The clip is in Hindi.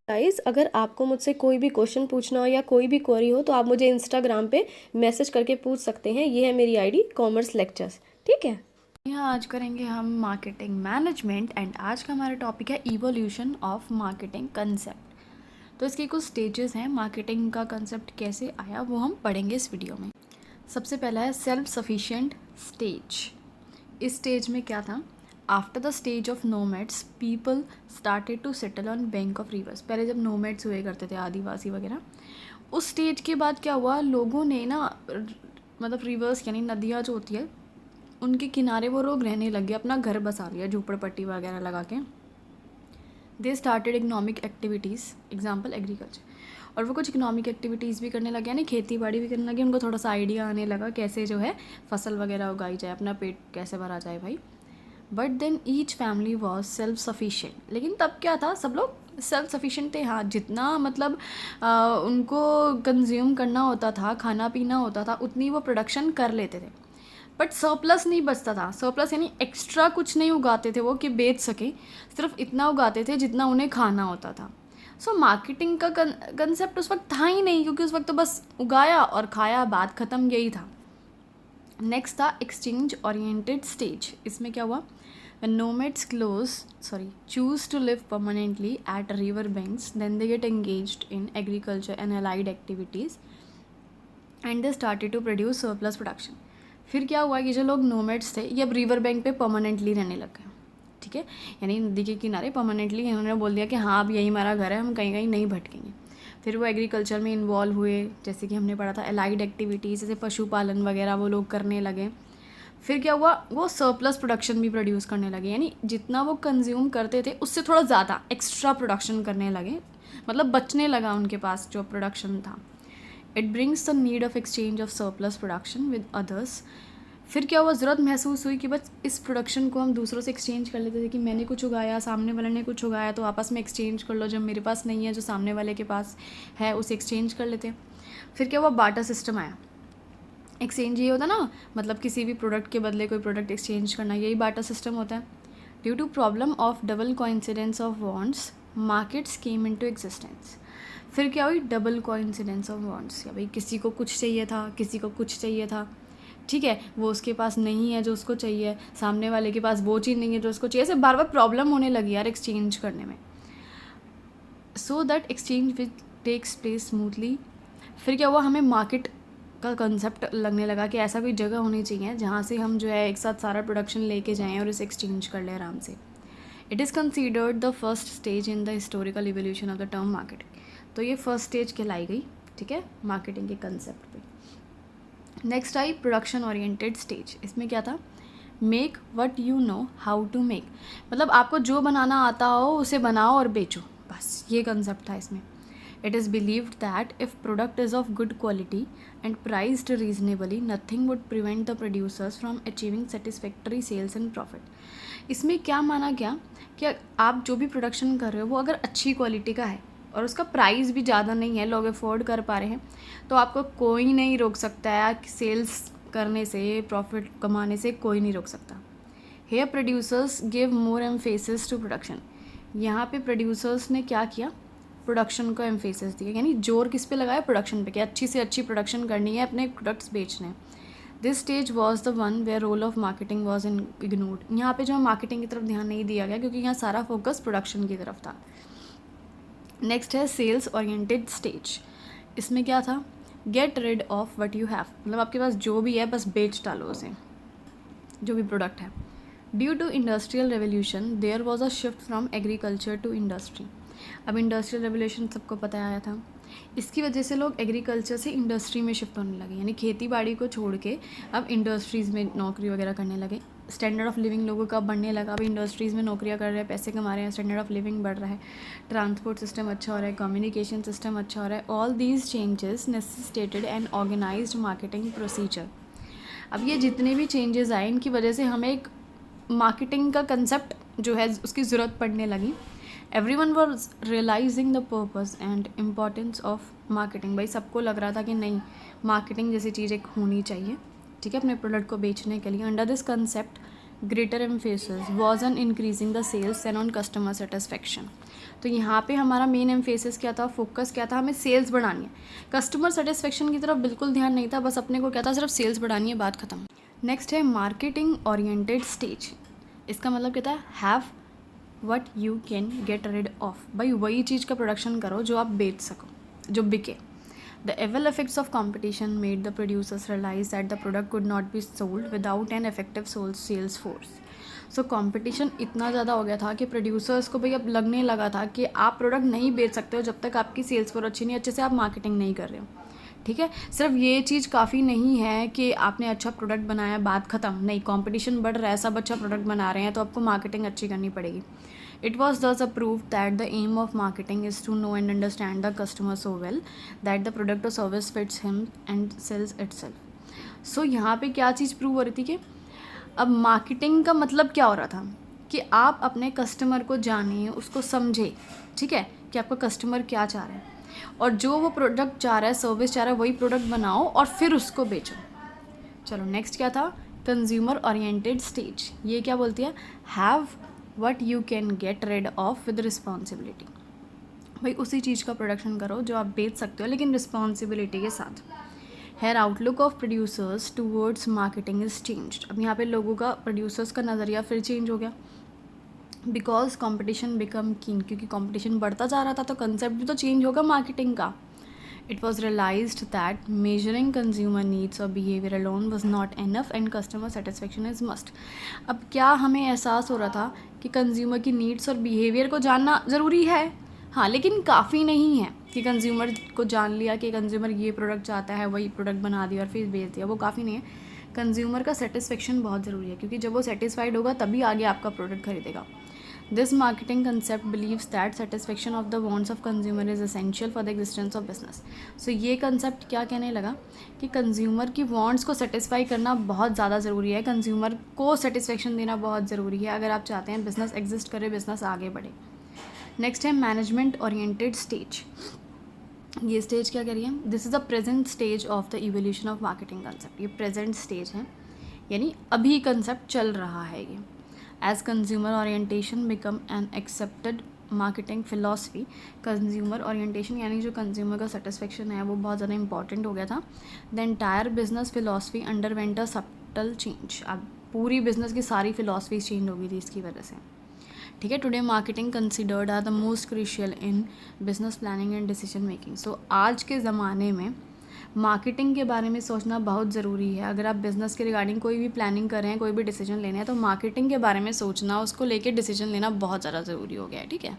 गाइस, अगर आपको मुझसे कोई भी क्वेश्चन पूछना हो या कोई भी क्वेरी हो तो आप मुझे इंस्टाग्राम पे मैसेज करके पूछ सकते हैं। ये है मेरी आईडी कॉमर्स लेक्चर्स, ठीक है। यहाँ आज करेंगे हम मार्केटिंग मैनेजमेंट एंड आज का हमारा टॉपिक है इवोल्यूशन ऑफ मार्केटिंग कंसेप्ट। तो इसके कुछ स्टेजेस हैं, मार्केटिंग का कंसेप्ट कैसे आया वो हम पढ़ेंगे इस वीडियो में। सबसे पहला है सेल्फ सफिशिएंट स्टेज। इस स्टेज में क्या था? After the stage of nomads people started to settle on bank of rivers. पहले जब नोमैड्स हुए करते थे, आदिवासी वगैरह, उस स्टेज के बाद क्या हुआ, लोगों ने ना मतलब रिवर्स यानी नदियाँ जो होती है उनके किनारे वो लोग रहने लग गए, अपना घर बसा लिया झोपड़पट्टी वगैरह लगा के। They started economic activities, example agriculture, और वो कुछ इकोनॉमिक एक्टिविटीज़ भी करने लगे, यानी खेती बाड़ी भी करने लगे। उनको थोड़ा सा आइडिया आने लगा कैसे जो है फसल वगैरह उगाई जाए, अपना पेट कैसे भरा जाए भाई। But then each family was self sufficient. लेकिन तब क्या था, सब लोग सेल्फ सफिशिएंट थे, हाँ, जितना मतलब उनको कंज्यूम करना होता था, खाना पीना होता था, उतनी वो प्रोडक्शन कर लेते थे। बट सरप्लस नहीं बचता था। सरप्लस यानी एक्स्ट्रा कुछ नहीं उगाते थे वो कि बेच सके, सिर्फ इतना उगाते थे जितना उन्हें खाना होता था। सो मार्केटिंग का कंसेप्ट उस वक्त था ही नहीं, क्योंकि उस वक्त तो बस उगाया और खाया, बात ख़त्म, यही था। नेक्स्ट था एक्सचेंज ओरिएंटेड स्टेज। इसमें क्या हुआ, when nomads choose to live permanently at river banks, then they get engaged in agriculture and allied activities and they started to produce surplus production। फिर क्या हुआ कि जो लोग नोमैड्स थे ये अब रिवर बैंक पे परमानेंटली रहने लग गए, ठीक है, यानी नदी के किनारे परमानेंटली इन्होंने बोल दिया कि हाँ अब यही हमारा घर है, हम कहीं कहीं नहीं भटकेंगे। फिर वो एग्रीकल्चर में इन्वॉल्व हुए, जैसे कि हमने पढ़ा था एलाइड एक्टिविटीज़, जैसे पशुपालन वगैरह वो लोग करने लगे। फिर क्या हुआ, वो सरप्लस प्रोडक्शन भी प्रोड्यूस करने लगे, यानी जितना वो कंज्यूम करते थे उससे थोड़ा ज़्यादा एक्स्ट्रा प्रोडक्शन करने लगे, मतलब बचने लगा उनके पास जो प्रोडक्शन था। It brings the need of exchange of surplus production with others. फिर क्या हुआ, ज़रूरत महसूस हुई कि बस इस प्रोडक्शन को हम दूसरों से एक्सचेंज कर लेते थे, कि मैंने कुछ उगाया, सामने वाले ने कुछ उगाया, तो आपस में एक्सचेंज कर लो, जब मेरे पास नहीं है जो सामने वाले के पास है उसे एक्सचेंज कर लेते हैं। फिर क्या हुआ, बार्टर सिस्टम आया। एक्सचेंज ये होता ना, मतलब किसी भी प्रोडक्ट के बदले कोई प्रोडक्ट एक्सचेंज करना, यही बार्टर सिस्टम होता है। Due to problem of double coincidence of wants markets came into existence. फिर क्या हुई, डबल कोइंसिडेंस ऑफ वॉन्ट्स, या भाई किसी को कुछ चाहिए था, किसी को कुछ चाहिए था, ठीक है, वो उसके पास नहीं है जो उसको चाहिए, सामने वाले के पास वो चीज़ नहीं है जो उसको चाहिए, ऐसे बार बार प्रॉब्लम होने लगी यार एक्सचेंज करने में। So that exchange which takes place smoothly. फिर क्या हुआ, हमें मार्केट का कंसेप्ट लगने लगा कि ऐसा कोई जगह होनी चाहिए जहाँ से हम जो है एक साथ सारा प्रोडक्शन लेके जाएं और इसे एक्सचेंज कर लें आराम से। It is considered the first stage in the historical evolution of the term marketing. तो ये फर्स्ट स्टेज कहलाई गई, ठीक है, मार्केटिंग के कंसेप्ट पे। Next I production oriented stage. इसमें क्या था, make what you know how to make, मतलब आपको जो बनाना आता हो उसे बनाओ और बेचो, बस ये कंसेप्ट था इसमें। It is believed that if product is of good quality and priced reasonably, nothing would prevent the producers from achieving satisfactory sales and profit। इसमें क्या माना गया कि आप जो भी प्रोडक्शन कर रहे हो वो अगर अच्छी क्वालिटी का है और उसका प्राइस भी ज़्यादा नहीं है, लोग अफोर्ड कर पा रहे हैं, तो आपको कोई नहीं रोक सकता है सेल्स करने से, प्रॉफिट कमाने से कोई नहीं रोक सकता। Here producers give more emphasis to production. यहाँ पे प्रोड्यूसर्स ने क्या किया, प्रोडक्शन को एम्फेसिस दिया, यानी जोर किस पे लगाया, प्रोडक्शन पे, कि अच्छी से अच्छी प्रोडक्शन करनी है, अपने प्रोडक्ट्स बेचने हैं। This stage was the one where role of marketing was ignored. यहाँ पे जो है मार्केटिंग की तरफ ध्यान नहीं दिया गया, क्योंकि यहाँ सारा फोकस प्रोडक्शन की तरफ था। नेक्स्ट है सेल्स ओरिएंटेड स्टेज। इसमें क्या था, get rid of what you have, मतलब आपके पास जो भी है बस बेच डालो उसे, जो भी प्रोडक्ट है। Due to industrial revolution there was a shift from agriculture to industry. अब इंडस्ट्रियल रेवोल्यूशन सबको पता आया था, इसकी वजह से लोग एग्रीकल्चर से इंडस्ट्री में शिफ्ट होने लगे, यानी खेती बाड़ी को छोड़ के अब इंडस्ट्रीज़ में नौकरी वगैरह करने लगे। स्टैंडर्ड ऑफ लिविंग लोगों का बढ़ने लगा, अब इंडस्ट्रीज़ में नौकरियां कर रहे हैं, पैसे कमा रहे हैं, स्टैंडर्ड ऑफ लिविंग बढ़ रहा है, ट्रांसपोर्ट सिस्टम अच्छा हो रहा है, कम्युनिकेशन सिस्टम अच्छा हो रहा है। All these changes necessitated an organised marketing procedure. अब ये जितने भी चेंजेस आए इनकी वजह से हमें एक मार्केटिंग का कंसेप्ट जो है उसकी ज़रूरत पड़ने लगी। Everyone was realising the purpose and importance of marketing. भाई सबको लग रहा था कि नहीं, मार्केटिंग जैसी चीज़ एक होनी चाहिए, ठीक है, अपने प्रोडक्ट को बेचने के लिए। Under this concept greater emphasis was on increasing the sales and on customer satisfaction. तो यहाँ पे हमारा मेन एम्फेसिस क्या था, फोकस क्या था, हमें सेल्स बढ़ानी है. कस्टमर सेटिस्फेक्शन की तरफ बिल्कुल ध्यान नहीं था, बस अपने को क्या था, सिर्फ सेल्स बढ़ानी है, बात खत्म. नेक्स्ट है मार्केटिंग ओरिएंटेड स्टेज. इसका मतलब क्या था, have what you can get rid of. भाई वही चीज़ का प्रोडक्शन करो जो आप बेच सको, जो बिके. The evil effects of competition made the producers realize that the product could not be sold without an effective sales force. So competition इतना ज़्यादा हो गया था कि प्रोड्यूसर्स को भाई अब लगने लगा था कि आप प्रोडक्ट नहीं बेच सकते हो जब तक आपकी सेल्स फोर्स अच्छी नहीं, अच्छे से आप मार्केटिंग नहीं कर रहे हो. ठीक है, सिर्फ ये चीज़ काफ़ी नहीं है कि आपने अच्छा प्रोडक्ट बनाया, बात ख़त्म. नहीं, कंपटीशन बढ़ रहा है, सब अच्छा प्रोडक्ट बना रहे हैं, तो आपको मार्केटिंग अच्छी करनी पड़ेगी. It was thus proved that the aim of marketing is to know and understand the customer so well that the product or service fits him and sells itself. So यहाँ पे क्या चीज़ प्रूव हो रही थी कि अब मार्केटिंग का मतलब क्या हो रहा था कि आप अपने कस्टमर को जानिए, उसको समझे. ठीक है, कि आपका कस्टमर क्या चाह रहा है, और जो वो प्रोडक्ट चाह रहा है, सर्विस चाह रहा है, वही प्रोडक्ट बनाओ और फिर उसको बेचो. चलो नेक्स्ट क्या था, कंज्यूमर ओरिएंटेड स्टेज. ये क्या बोलती है, have what you can gate rid of with responsibility. भाई उसी चीज़ का प्रोडक्शन करो जो आप बेच सकते हो, लेकिन रिस्पॉन्सिबिलिटी के साथ. Here outlook of producers towards marketing is changed. अब यहाँ पे लोगों का, प्रोड्यूसर्स का नज़रिया फिर चेंज हो गया, बिकॉज कॉम्पिटिशन बिकम कीन. क्योंकि कॉम्पिटिशन बढ़ता जा रहा था तो कंसेप्ट भी तो चेंज होगा मार्केटिंग का. It was realized that measuring consumer needs or behavior alone was not enough and customer satisfaction is must. अब क्या हमें एहसास हो रहा था कि कंज्यूमर की नीड्स और बिहेवियर को जानना ज़रूरी है, हाँ, लेकिन काफ़ी नहीं है कि कंज्यूमर को जान लिया कि कंज्यूमर ये प्रोडक्ट चाहता है, वही प्रोडक्ट बना दिया और फिर बेच दिया, वो काफ़ी नहीं है. कंज्यूमर का सेटिस्फेक्शन बहुत ज़रूरी है, क्योंकि जब वो सेटिस्फाइड होगा तभी आगे आपका प्रोडक्ट खरीदेगा. This marketing concept believes that satisfaction of the wants of consumer is essential for the existence of business. So ये concept क्या कहने लगा कि कंज्यूमर की wants को satisfy करना बहुत ज़्यादा ज़रूरी है, कंज्यूमर को satisfaction देना बहुत ज़रूरी है अगर आप चाहते हैं बिज़नेस एग्जिस्ट करे, बिज़नेस आगे बढ़े. नेक्स्ट है मैनेजमेंट ओरिएंटेड स्टेज. ये स्टेज क्या कह रही है, this is the present stage of the evolution of marketing concept. ये प्रेजेंट स्टेज है, यानी अभी कंसेप्ट चल रहा है ये. As consumer orientation become an accepted marketing philosophy, consumer orientation यानी जो consumer का satisfaction है वो बहुत ज़्यादा important हो गया था. The entire business philosophy underwent a subtle change. अब पूरी business की सारी philosophies change हो गई थी इसकी वजह से. ठीक है, today marketing considered are the most crucial in business planning and decision making. So आज के ज़माने में मार्केटिंग के बारे में सोचना बहुत ज़रूरी है. अगर आप बिज़नेस के रिगार्डिंग कोई भी प्लानिंग कर रहे हैं, कोई भी डिसीजन लेना है, तो मार्केटिंग के बारे में सोचना, उसको लेके डिसीजन लेना बहुत ज़्यादा ज़रूरी हो गया है. ठीक है.